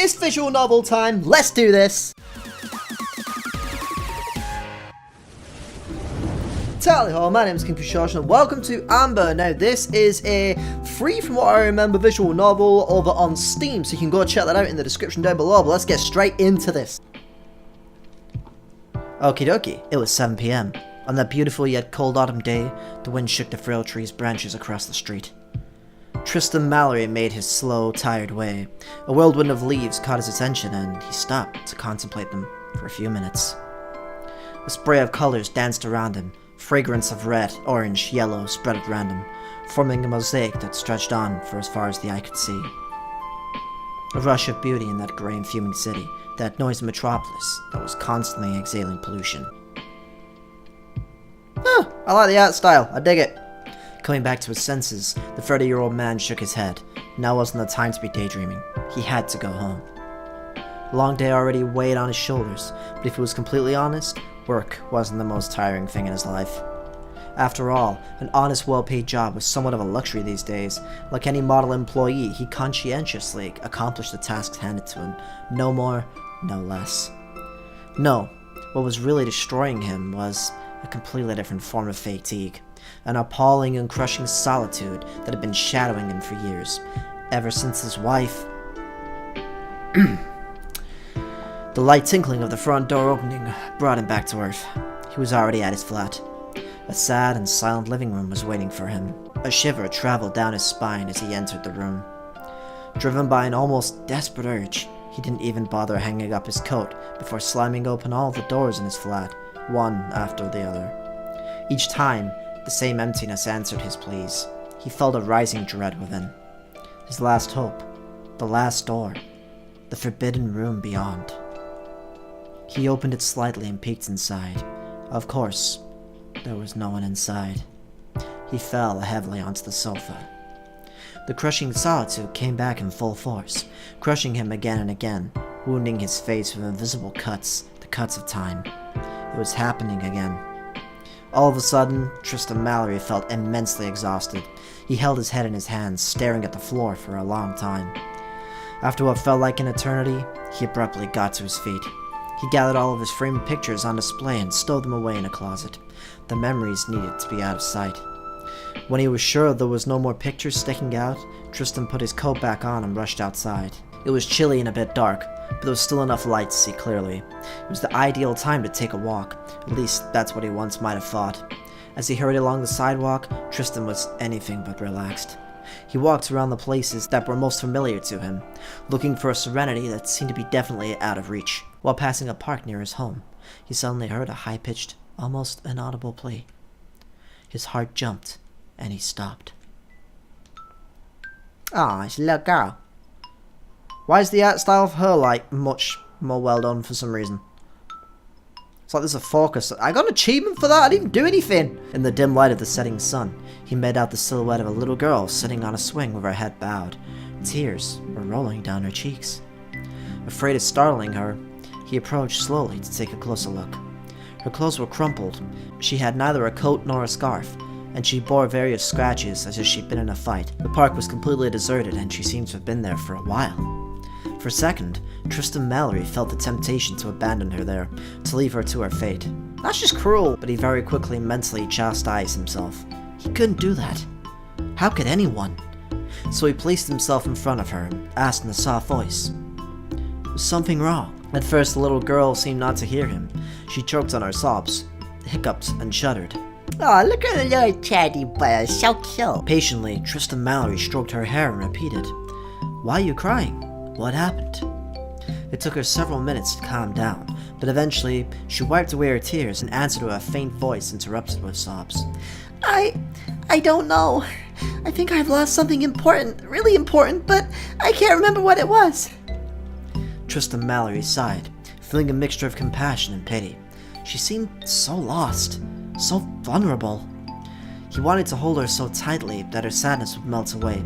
It's visual novel time, let's do this! Tally ho, my name is King Kushosh and welcome to Ambre. Now this is a free from what I remember visual novel over on Steam, so you can go check that out in the description down below, but let's get straight into this. Okie dokie, it was 7 PM. On that beautiful yet cold autumn day, the wind shook the frail tree's branches across the street. Tristan Mallory made his slow, tired way. A whirlwind of leaves caught his attention and he stopped to contemplate them for a few minutes. A spray of colors danced around him, fragrance of red, orange, yellow spread at random, forming a mosaic that stretched on for as far as the eye could see. A rush of beauty in that grey and fuming city, that noisy metropolis that was constantly exhaling pollution. I like the art style, I dig it. Coming back to his senses, the 30-year-old man shook his head. Now wasn't the time to be daydreaming. He had to go home. A long day already weighed on his shoulders, but if he was completely honest, work wasn't the most tiring thing in his life. After all, an honest, well-paid job was somewhat of a luxury these days. Like any model employee, he conscientiously accomplished the tasks handed to him. No more, no less. No, what was really destroying him was a completely different form of fatigue. An appalling and crushing solitude that had been shadowing him for years, ever since his wife... The light tinkling of the front door opening brought him back to earth. He was already at his flat. A sad and silent living room was waiting for him. A shiver traveled down his spine as he entered the room. Driven by an almost desperate urge, he didn't even bother hanging up his coat before slamming open all the doors in his flat, one after the other. Each time, the same emptiness answered his pleas. He felt a rising dread within. His last hope, the last door, the forbidden room beyond. He opened it slightly and peeked inside. Of course, there was no one inside. He fell heavily onto the sofa. The crushing solitude came back in full force, crushing him again and again, wounding his face with invisible cuts, the cuts of time. It was happening again. All of a sudden, Tristan Mallory felt immensely exhausted. He held his head in his hands, staring at the floor for a long time. After what felt like an eternity, he abruptly got to his feet. He gathered all of his framed pictures on display and stowed them away in a closet. The memories needed to be out of sight. When he was sure there was no more pictures sticking out, Tristan put his coat back on and rushed outside. It was chilly and a bit dark, but there was still enough light to see clearly. It was the ideal time to take a walk, at least that's what he once might have thought. As he hurried along the sidewalk, Tristan was anything but relaxed. He walked around the places that were most familiar to him, looking for a serenity that seemed to be definitely out of reach. While passing a park near his home, he suddenly heard a high-pitched, almost inaudible plea. His heart jumped, and he stopped. Ah, it's a little girl. Why is the art style of her, like, much more well done for some reason? It's like there's a focus. I got an achievement for that? I didn't do anything! In the dim light of the setting sun, he made out the silhouette of a little girl sitting on a swing with her head bowed. Tears were rolling down her cheeks. Afraid of startling her, he approached slowly to take a closer look. Her clothes were crumpled. She had neither a coat nor a scarf, and she bore various scratches as if she'd been in a fight. The park was completely deserted, and she seemed to have been there for a while. For a second, Tristan Mallory felt the temptation to abandon her there, to leave her to her fate. That's just cruel, but he very quickly mentally chastised himself. He couldn't do that. How could anyone? So he placed himself in front of her and asked in a soft voice, "Was something wrong?" At first, the little girl seemed not to hear him. She choked on her sobs, hiccuped, and shuddered. Oh, look at the little teddy bear, so cute. Patiently, Tristan Mallory stroked her hair and repeated, "Why are you crying? What happened?" It took her several minutes to calm down, but eventually, she wiped away her tears and answered with a faint voice interrupted with sobs. I don't know. I think I've lost something important, really important, but I can't remember what it was. Tristan Mallory sighed, feeling a mixture of compassion and pity. She seemed so lost, so vulnerable. He wanted to hold her so tightly that her sadness would melt away,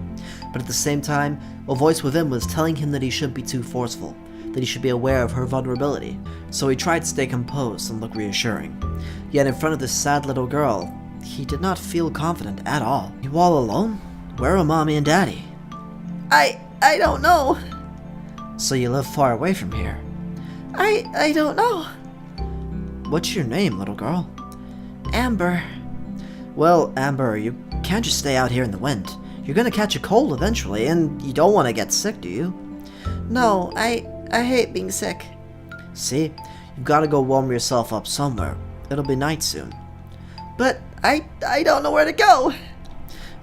but at the same time, a voice within was telling him that he shouldn't be too forceful, that he should be aware of her vulnerability, so he tried to stay composed and look reassuring. Yet in front of this sad little girl, he did not feel confident at all. You all alone? Where are Mommy and Daddy? I don't know. So you live far away from here? I don't know. What's your name, little girl? Amber. Well, Amber, you can't just stay out here in the wind. You're gonna catch a cold eventually, and you don't want to get sick, do you? No, I hate being sick. See? You've got to go warm yourself up somewhere. It'll be night soon. But I don't know where to go.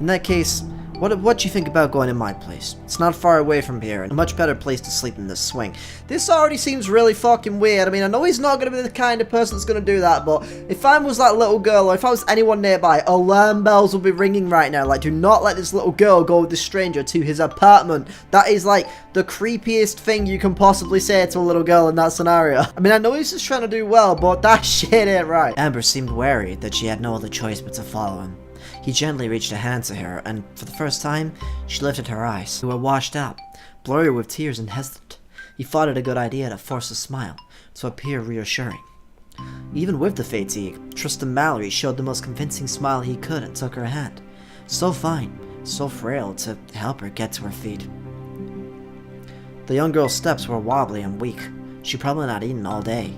In that case, what do you think about going to my place? It's not far away from here, and a much better place to sleep than this swing. This already seems really fucking weird. I mean, I know he's not going to be the kind of person that's going to do that, but if I was that little girl, or if I was anyone nearby, alarm bells would be ringing right now. Like, do not let this little girl go with this stranger to his apartment. That is, like, the creepiest thing you can possibly say to a little girl in that scenario. I mean, I know he's just trying to do well, but that shit ain't right. Amber seemed wary that she had no other choice but to follow him. He gently reached a hand to her, and for the first time, she lifted her eyes. They were washed out, blurry with tears and hesitant. He thought it a good idea to force a smile, to appear reassuring. Even with the fatigue, Tristan Mallory showed the most convincing smile he could and took her hand. So fine, so frail, to help her get to her feet. The young girl's steps were wobbly and weak. She'd probably not eaten all day.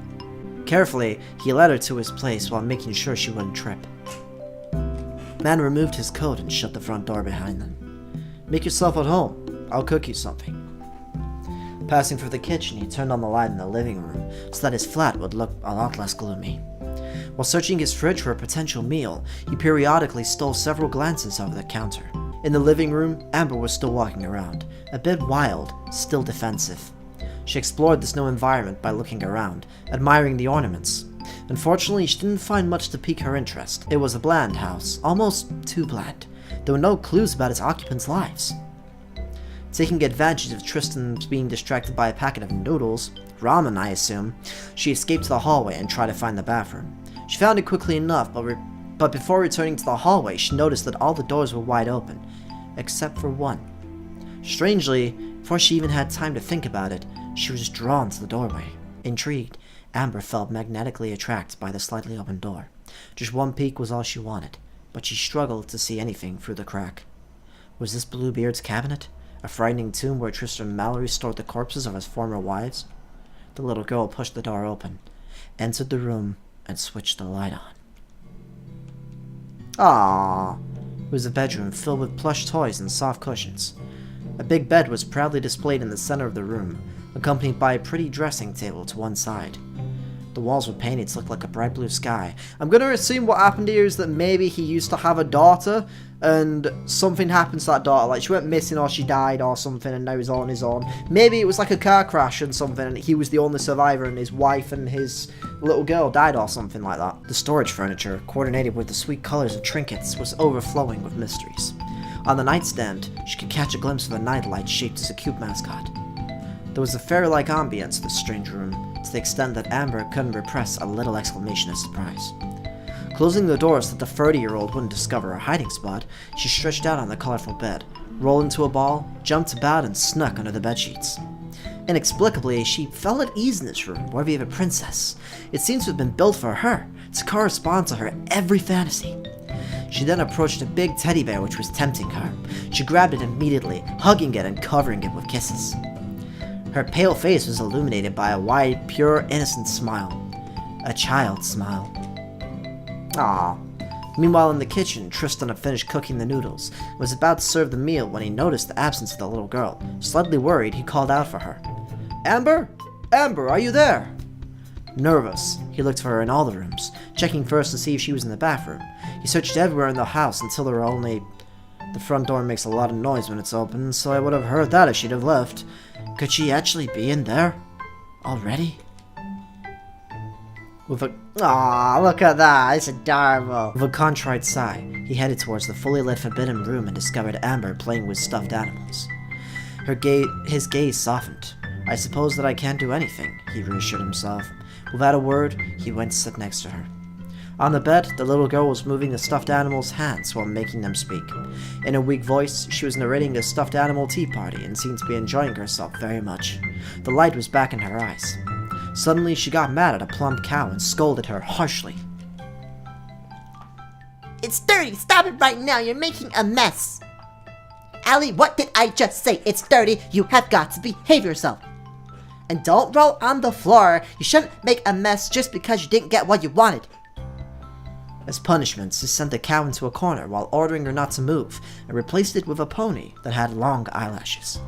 Carefully, he led her to his place while making sure she wouldn't trip. The man removed his coat and shut the front door behind them. Make yourself at home. I'll cook you something. Passing through the kitchen, he turned on the light in the living room so that his flat would look a lot less gloomy. While searching his fridge for a potential meal, he periodically stole several glances over the counter. In the living room, Amber was still walking around, a bit wild, still defensive. She explored this new environment by looking around, admiring the ornaments. Unfortunately, she didn't find much to pique her interest. It was a bland house, almost too bland. There were no clues about its occupants' lives. Taking advantage of Tristan's being distracted by a packet of noodles, ramen I assume, she escaped to the hallway and tried to find the bathroom. She found it quickly enough, but before returning to the hallway, she noticed that all the doors were wide open, except for one. Strangely, before she even had time to think about it, she was drawn to the doorway. Intrigued, Amber felt magnetically attracted by the slightly open door. Just one peek was all she wanted, but she struggled to see anything through the crack. Was this Bluebeard's cabinet? A frightening tomb where Tristan Mallory stored the corpses of his former wives? The little girl pushed the door open, entered the room, and switched the light on. Ah! It was a bedroom filled with plush toys and soft cushions. A big bed was proudly displayed in the center of the room, accompanied by a pretty dressing table to one side. The walls were painted to look like a bright blue sky. I'm going to assume what happened here is that maybe he used to have a daughter, and something happened to that daughter. Like, she went missing or she died or something, and now he's all on his own. Maybe it was like a car crash and something, and he was the only survivor, and his wife and his little girl died or something like that. The storage furniture, coordinated with the sweet colors of trinkets, was overflowing with mysteries. On the nightstand, she could catch a glimpse of a nightlight shaped as a cute mascot. There was a fairy-like ambience to this strange room, to the extent that Amber couldn't repress a little exclamation of surprise. Closing the door so that the 30-year-old wouldn't discover her hiding spot, she stretched out on the colorful bed, rolled into a ball, jumped about, and snuck under the bedsheets. Inexplicably, she felt at ease in this room, worthy of a princess. It seems to have been built for her, to correspond to her every fantasy. She then approached a big teddy bear which was tempting her. She grabbed it immediately, hugging it and covering it with kisses. Her pale face was illuminated by a wide, pure, innocent smile. A child's smile. Ah. Meanwhile in the kitchen, Tristan had finished cooking the noodles and was about to serve the meal when he noticed the absence of the little girl. Slightly worried, he called out for her. Amber? Amber, are you there? Nervous, he looked for her in all the rooms, checking first to see if she was in the bathroom. He searched everywhere in the house until there were only... The front door makes a lot of noise when it's open, so I would have heard that if she'd have left. Could she actually be in there? Already? With a... Aw, look at that, it's adorable. With a contrite sigh, he headed towards the fully lit forbidden room and discovered Amber playing with stuffed animals. His gaze softened. I suppose that I can't do anything, he reassured himself. Without a word, he went to sit next to her. On the bed, the little girl was moving the stuffed animal's hands while making them speak. In a weak voice, she was narrating a stuffed animal tea party and seemed to be enjoying herself very much. The light was back in her eyes. Suddenly, she got mad at a plump cow and scolded her harshly. It's dirty! Stop it right now! You're making a mess! Allie, what did I just say? It's dirty! You have got to behave yourself! And don't roll on the floor. You shouldn't make a mess just because you didn't get what you wanted. As punishment, she sent the cow into a corner while ordering her not to move and replaced it with a pony that had long eyelashes.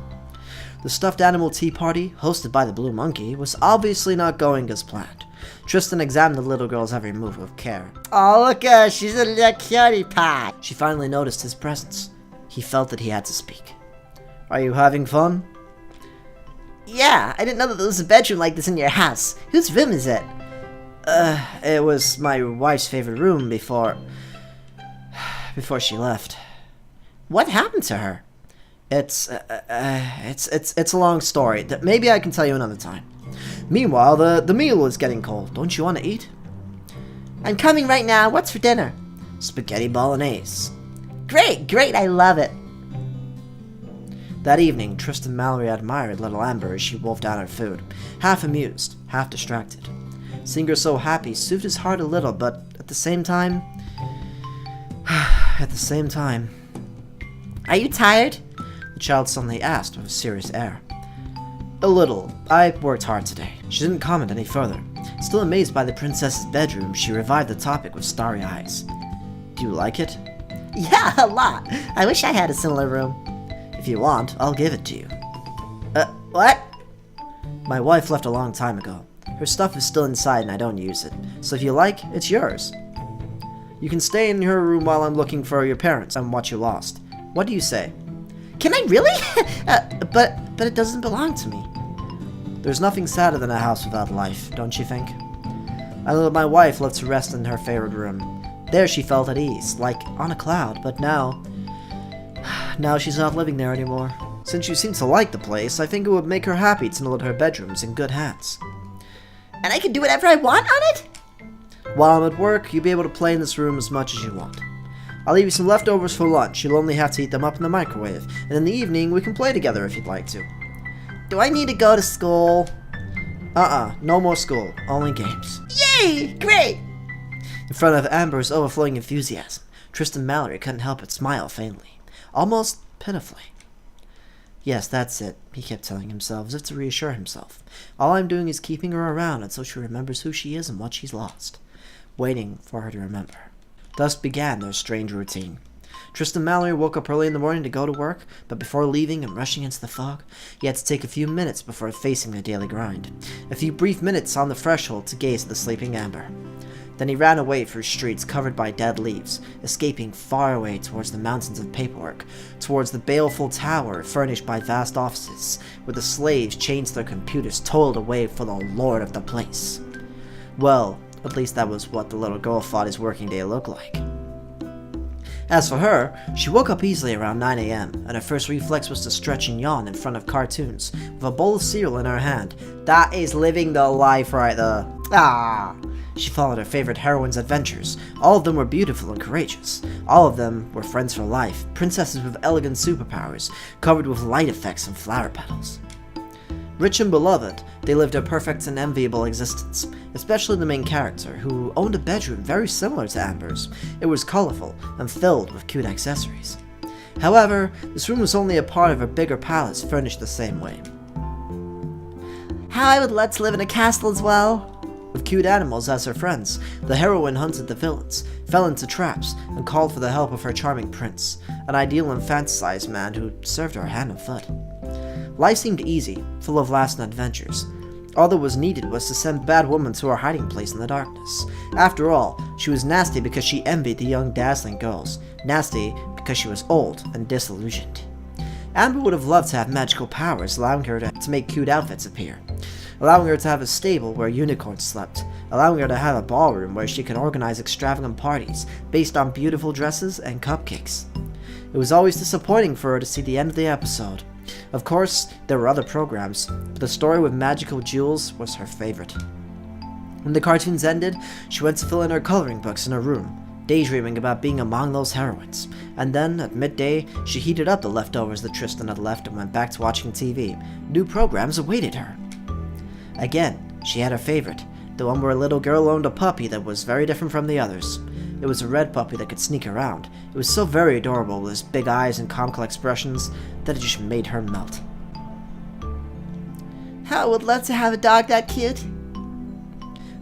The stuffed animal tea party, hosted by the blue monkey, was obviously not going as planned. Tristan examined the little girl's every move with care. Oh, look at her. She's a little cutie pie. She finally noticed his presence. He felt that he had to speak. Are you having fun? Yeah, I didn't know that there was a bedroom like this in your house. Whose room is it? It was my wife's favorite room before she left. What happened to her? It's a long story. Maybe I can tell you another time. Meanwhile, the meal is getting cold. Don't you want to eat? I'm coming right now. What's for dinner? Spaghetti bolognese. Great, I love it. That evening, Tristan Mallory admired little Amber as she wolfed down her food, half amused, half distracted. Seeing her so happy soothed his heart a little, but at the same time... Are you tired? The child suddenly asked with a serious air. A little. I worked hard today. She didn't comment any further. Still amazed by the princess's bedroom, she revived the topic with starry eyes. Do you like it? Yeah, a lot. I wish I had a similar room. If you want, I'll give it to you. What? My wife left a long time ago. Her stuff is still inside and I don't use it. So if you like, it's yours. You can stay in her room while I'm looking for your parents and what you lost. What do you say? Can I really? But it doesn't belong to me. There's nothing sadder than a house without life, don't you think? I let my wife love to rest in her favorite room. There she felt at ease, like on a cloud, but now she's not living there anymore. Since you seem to like the place, I think it would make her happy to know that her bedroom's in good hands. And I can do whatever I want on it? While I'm at work, you'll be able to play in this room as much as you want. I'll leave you some leftovers for lunch. You'll only have to eat them up in the microwave, and in the evening we can play together if you'd like to. Do I need to go to school? No more school. Only games. Yay! Great! In front of Amber's overflowing enthusiasm, Tristan Mallory couldn't help but smile faintly, almost pitifully. Yes, that's it, he kept telling himself, as if to reassure himself. All I'm doing is keeping her around until she remembers who she is and what she's lost. Waiting for her to remember. Thus began their strange routine. Tristan Mallory woke up early in the morning to go to work, but before leaving and rushing into the fog, he had to take a few minutes before facing the daily grind. A few brief minutes on the threshold to gaze at the sleeping Amber. Then he ran away through streets covered by dead leaves, escaping far away towards the mountains of paperwork, towards the baleful tower furnished by vast offices, where the slaves chained to their computers toiled away for the lord of the place. Well, at least that was what the little girl thought his working day looked like. As for her, she woke up easily around 9 a.m., and her first reflex was to stretch and yawn in front of cartoons, with a bowl of cereal in her hand. That is living the life right there. She followed her favorite heroines' adventures. All of them were beautiful and courageous. All of them were friends for life, princesses with elegant superpowers, covered with light effects and flower petals. Rich and beloved, they lived a perfect and enviable existence, especially the main character, who owned a bedroom very similar to Amber's. It was colorful and filled with cute accessories. However, this room was only a part of a bigger palace furnished the same way. How I would love to live in a castle as well. With cute animals as her friends, the heroine hunted the villains, fell into traps, and called for the help of her charming prince, an ideal and fantasized man who served her hand and foot. Life seemed easy, full of laughs and adventures. All that was needed was to send Bad Woman to her hiding place in the darkness. After all, she was nasty because she envied the young dazzling girls, nasty because she was old and disillusioned. Amber would have loved to have magical powers, allowing her to make cute outfits appear, allowing her to have a stable where unicorns slept, allowing her to have a ballroom where she could organize extravagant parties based on beautiful dresses and cupcakes. It was always disappointing for her to see the end of the episode. Of course, there were other programs, but the story with magical jewels was her favorite. When the cartoons ended, she went to fill in her coloring books in her room, daydreaming about being among those heroines. And then, at midday, she heated up the leftovers that Tristan had left and went back to watching TV. New programs awaited her. Again, she had her favorite, the one where a little girl owned a puppy that was very different from the others. It was a red puppy that could sneak around. It was so very adorable with its big eyes and comical expressions that it just made her melt. How I would love to have a dog that cute.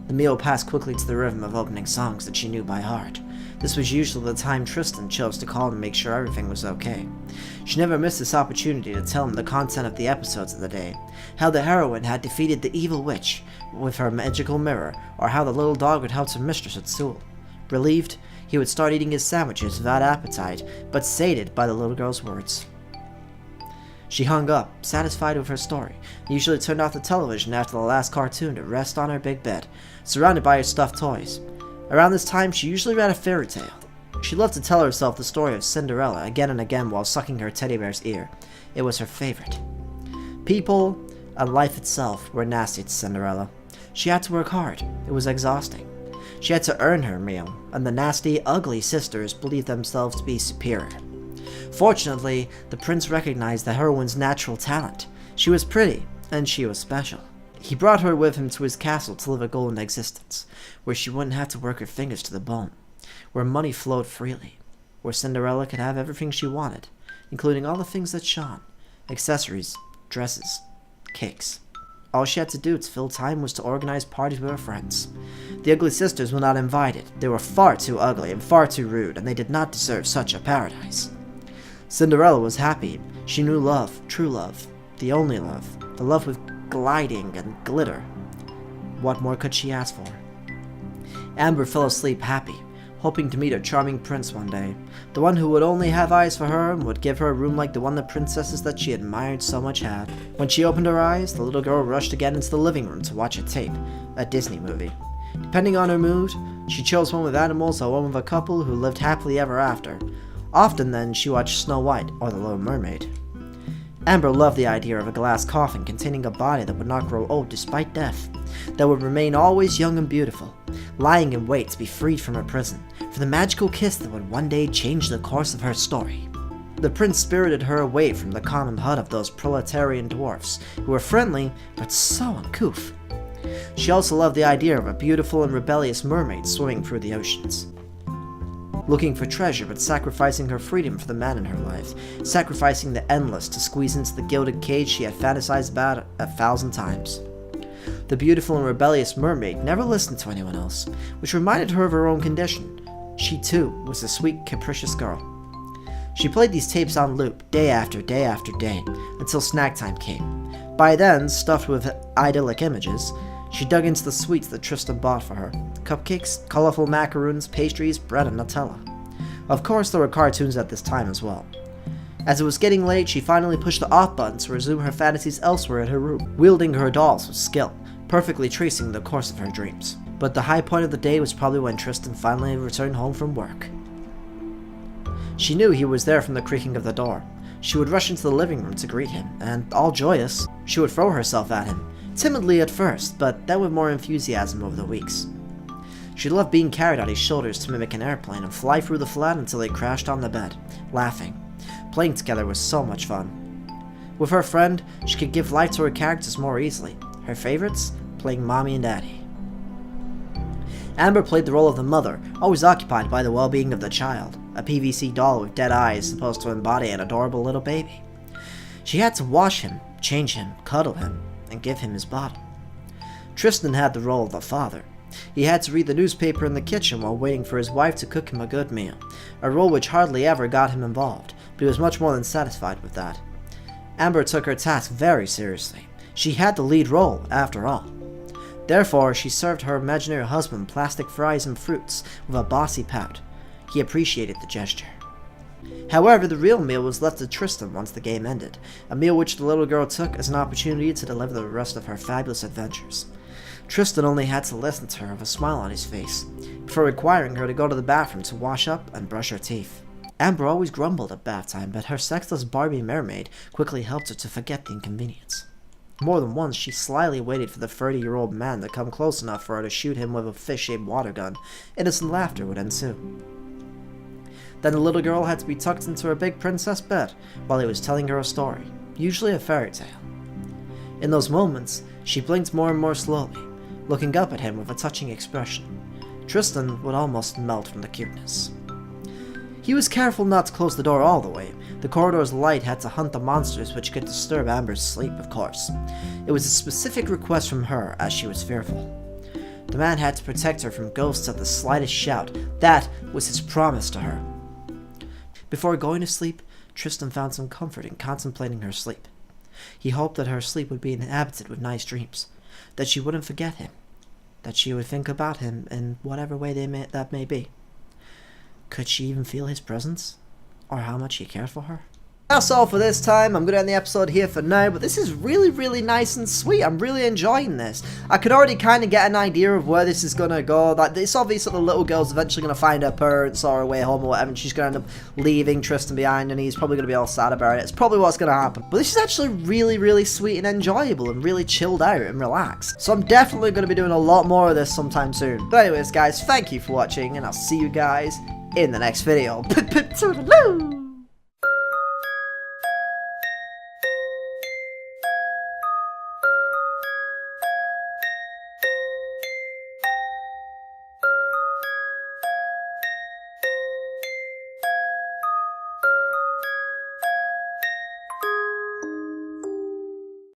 The meal passed quickly to the rhythm of opening songs that she knew by heart. This was usually the time Tristan chose to call to make sure everything was okay. She never missed this opportunity to tell him the content of the episodes of the day, how the heroine had defeated the evil witch with her magical mirror, or how the little dog had helped her mistress at school. Relieved, he would start eating his sandwiches without appetite, but sated by the little girl's words. She hung up, satisfied with her story, and usually turned off the television after the last cartoon to rest on her big bed, surrounded by her stuffed toys. Around this time, she usually read a fairy tale. She loved to tell herself the story of Cinderella again and again while sucking her teddy bear's ear. It was her favorite. People and life itself were nasty to Cinderella. She had to work hard. It was exhausting. She had to earn her meal, and the nasty, ugly sisters believed themselves to be superior. Fortunately, the prince recognized the heroine's natural talent. She was pretty, and she was special. He brought her with him to his castle to live a golden existence, where she wouldn't have to work her fingers to the bone, where money flowed freely, where Cinderella could have everything she wanted, including all the things that shone, accessories, dresses, cakes. All she had to do to fill time was to organize parties with her friends. The ugly sisters were not invited. They were far too ugly and far too rude, and they did not deserve such a paradise. Cinderella was happy. She knew love, true love, the only love, the love with gliding and glitter. What more could she ask for? Ambre fell asleep happy, hoping to meet a charming prince one day, the one who would only have eyes for her and would give her a room like the one the princesses that she admired so much had. When she opened her eyes, the little girl rushed again into the living room to watch a tape, a Disney movie. Depending on her mood, she chose one with animals or one with a couple who lived happily ever after. Often then, she watched Snow White or The Little Mermaid. Ambre loved the idea of a glass coffin containing a body that would not grow old despite death, that would remain always young and beautiful, lying in wait to be freed from her prison, for the magical kiss that would one day change the course of her story. The prince spirited her away from the common hut of those proletarian dwarfs, who were friendly, but so uncouth. She also loved the idea of a beautiful and rebellious mermaid swimming through the oceans, looking for treasure but sacrificing her freedom for the man in her life, sacrificing the endless to squeeze into the gilded cage she had fantasized about 1,000 times. The beautiful and rebellious mermaid never listened to anyone else, which reminded her of her own condition. She too was a sweet, capricious girl. She played these tapes on loop, day after day after day, until snack time came. By then, stuffed with idyllic images, she dug into the sweets that Tristan bought for her. Cupcakes, colorful macaroons, pastries, bread, and Nutella. Of course, there were cartoons at this time as well. As it was getting late, she finally pushed the off button to resume her fantasies elsewhere in her room, wielding her dolls with skill, perfectly tracing the course of her dreams. But the high point of the day was probably when Tristan finally returned home from work. She knew he was there from the creaking of the door. She would rush into the living room to greet him, and, all joyous, she would throw herself at him, timidly at first, but then with more enthusiasm over the weeks. She loved being carried on his shoulders to mimic an airplane and fly through the flat until they crashed on the bed, laughing. Playing together was so much fun. With her friend, she could give life to her characters more easily. Her favorites? Playing Mommy and Daddy. Ambre played the role of the mother, always occupied by the well-being of the child, a PVC doll with dead eyes supposed to embody an adorable little baby. She had to wash him, change him, cuddle him, and give him his bottle. Tristan had the role of the father. He had to read the newspaper in the kitchen while waiting for his wife to cook him a good meal, a role which hardly ever got him involved, but he was much more than satisfied with that. Ambre took her task very seriously. She had the lead role, after all. Therefore, she served her imaginary husband plastic fries and fruits with a bossy pout. He appreciated the gesture. However, the real meal was left to Tristan once the game ended, a meal which the little girl took as an opportunity to deliver the rest of her fabulous adventures. Tristan only had to listen to her with a smile on his face, before requiring her to go to the bathroom to wash up and brush her teeth. Ambre always grumbled at bath time, but her sexless Barbie mermaid quickly helped her to forget the inconvenience. More than once, she slyly waited for the 30-year-old man to come close enough for her to shoot him with a fish-shaped water gun. Innocent laughter would ensue. Then the little girl had to be tucked into her big princess bed while he was telling her a story, usually a fairy tale. In those moments, she blinked more and more slowly, looking up at him with a touching expression. Tristan would almost melt from the cuteness. He was careful not to close the door all the way. The corridor's light had to hunt the monsters which could disturb Ambre's sleep, of course. It was a specific request from her, as she was fearful. The man had to protect her from ghosts at the slightest shout. That was his promise to her. Before going to sleep, Tristan found some comfort in contemplating her sleep. He hoped that her sleep would be inhabited with nice dreams, that she wouldn't forget him, that she would think about him in whatever way that may be. Could she even feel his presence? Or how much he cared for her? That's all for this time. I'm going to end the episode here for now, but this is really, really nice and sweet. I'm really enjoying this. I could already kind of get an idea of where this is going to go. Like, it's obvious that the little girl's eventually going to find her parents or her way home or whatever, and she's going to end up leaving Tristan behind, and he's probably going to be all sad about it. It's probably what's going to happen. But this is actually really, really sweet and enjoyable and really chilled out and relaxed. So I'm definitely going to be doing a lot more of this sometime soon. But anyways, guys, thank you for watching, and I'll see you guys in the next video. Toodaloo!